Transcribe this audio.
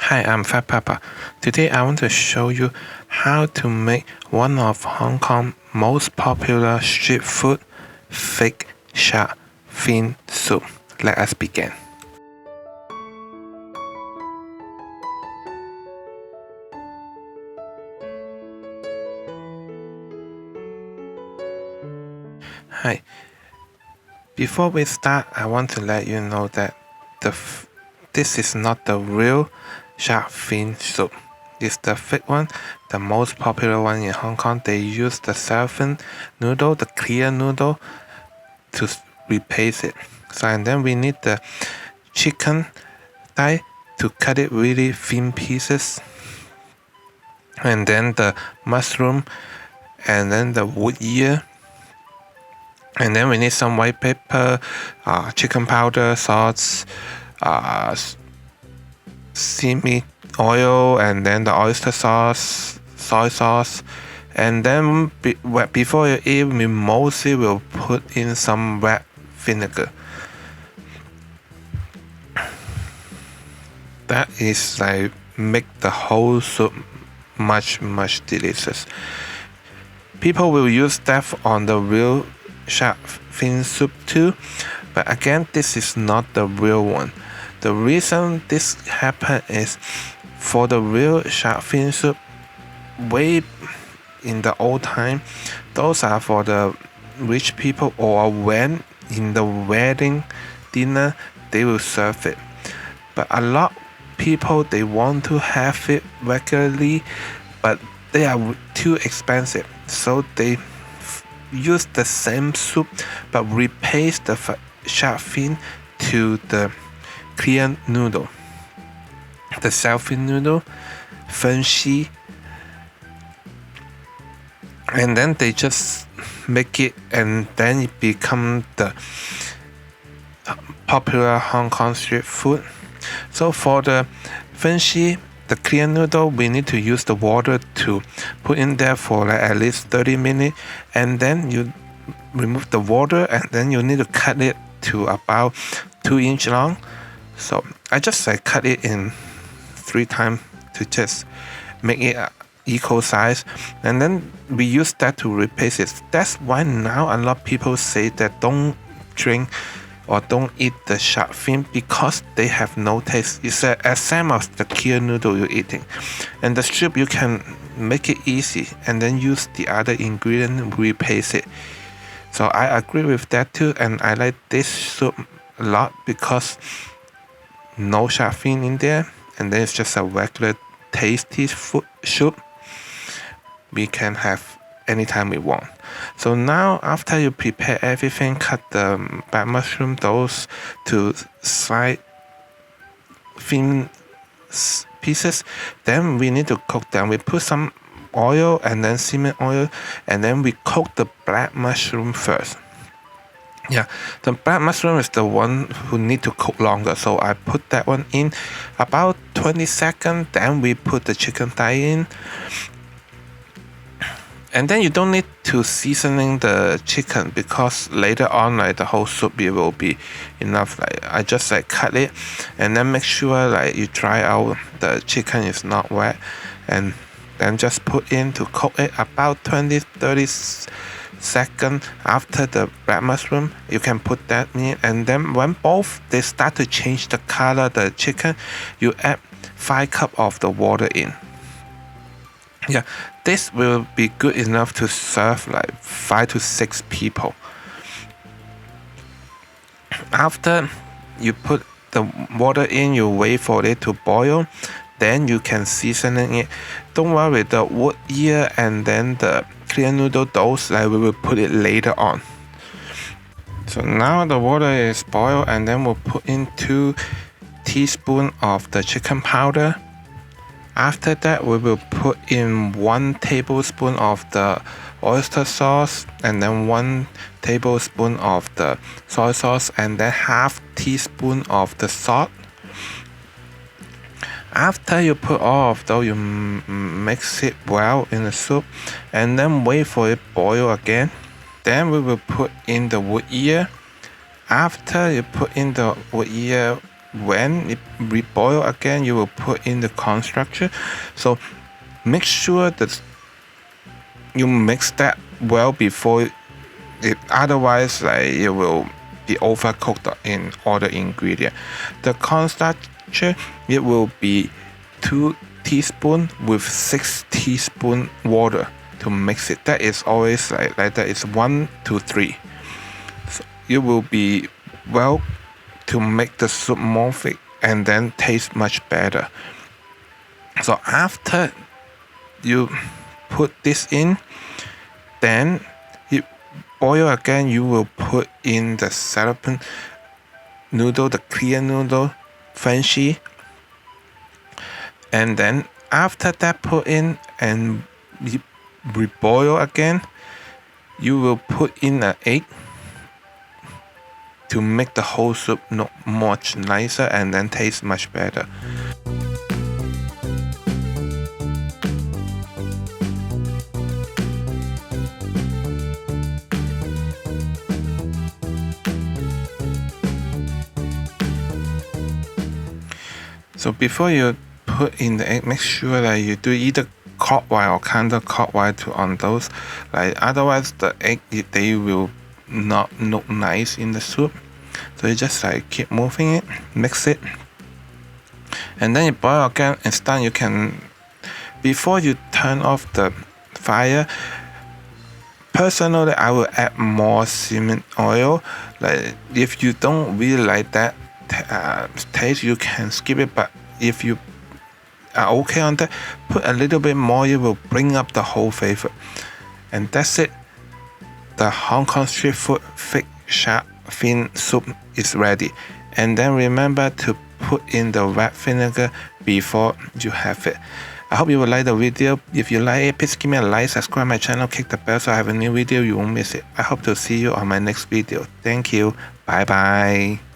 Hi, I'm Fat Papa. Today I want to show you how to make one of Hong Kong's most popular street food, thick shark fin soup. Let us begin. Hi. Before we start, I want to let you know that this is not the real shark fin soup. It's the thick one, the most popular one in Hong Kong. They use the cellophane noodle, the clear noodle, to replace it. And then we need the chicken thigh to cut it really thin pieces. And then the mushroom, and then the wood ear. And then we need some white pepper, chicken powder, salt, seaweed oil, and then the oyster sauce, soy sauce. And then before you eat, we mostly will put in some red vinegar. That is like make the whole soup much delicious. People will use that on the real shark fin soup too, but again, this is not the real one. The reason this happened is for the real shark fin soup, way in the old time, those are for the rich people, or when in the wedding dinner they will serve it. But a lot people, they want to have it regularly, but they are too expensive, so they use the same soup but replace the shark fin to the clear noodle, the cellophane noodle, fancy, and then they just make it, and then it become the popular Hong Kong street food. So for the fancy, the clear noodle, we need to use the water to put in there for like at least 30 minutes, and then you remove the water, and then you need to cut it to about 2-inch long. So I just cut it in 3 times to just make it equal size, and then we use that to replace it. That's why now a lot of people say that don't drink or don't eat the shark fin, because they have no taste. It's the same as the clear noodle you're eating. And the soup, you can make it easy and then use the other ingredient, replace it. So I agree with that too, and I like this soup a lot because no shark fin in there, and then it's just a regular tasty food soup we can have anytime we want. So now, after you prepare everything, cut the black mushroom, those to slice thin pieces, then we need to cook them. We put some oil and then seaweed oil, and then we cook the black mushroom first. Yeah, the black mushroom is the one who need to cook longer, so I put that one in about 20 seconds. Then we put the chicken thigh in. And then you don't need to seasoning the chicken, because later on, like the whole soup, it will be enough. Like I just cut it, and then make sure like you dry out the chicken is not wet, and then just put in to cook it about 20-30 seconds. After the black mushroom, you can put that in, and then when both they start to change the color, the chicken, you add 5 cups of the water in. Yeah, this will be good enough to serve like 5 to 6 people. After you put the water in, you wait for it to boil, then you can season it. Don't worry, the wood ear and then the clear noodle, those we will put it later on. So now the water is boiled, and then we'll put in 2 teaspoons of the chicken powder. After that, we will put in 1 tablespoon of the oyster sauce, and then 1 tablespoon of the soy sauce, and then ½ teaspoon of the salt. After you put all of those, you mix it well in the soup, and then wait for it boil again. Then we will put in the wood ear. After you put in the wood ear, when it reboil again, you will put in the corn structure. So make sure that you mix that well before it, otherwise it will be overcooked in all the ingredients. The corn structure, it will be 2 teaspoons with 6 teaspoons water to mix it. That is always like that. It's 1 to 3. So it will be well to make the soup more thick and then taste much better. So after you put this in, then you boil again. You will put in the cellophane noodle, the clear noodle, fancy, and then after that put in and you reboil again. You will put in an egg to make the whole soup look much nicer and then taste much better. So before you put in the egg, make sure that you do either clockwise or counterclockwise on those. Like otherwise, the egg they will not look nice in the soup. So you just keep moving it, mix it, and then you boil again. It's done. You can, before you turn off the fire, personally I will add more cinnamon oil. Like if you don't really like that taste, you can skip it, but if you are okay on that, put a little bit more. It will bring up the whole flavor. And that's it. The Hong Kong street food thick shark fin soup is ready. And then remember to put in the red vinegar before you have it. I hope you will like the video. If you like it, please give me a like, subscribe my channel, click the bell so I have a new video, you won't miss it. I hope to see you on my next video. Thank you. Bye bye.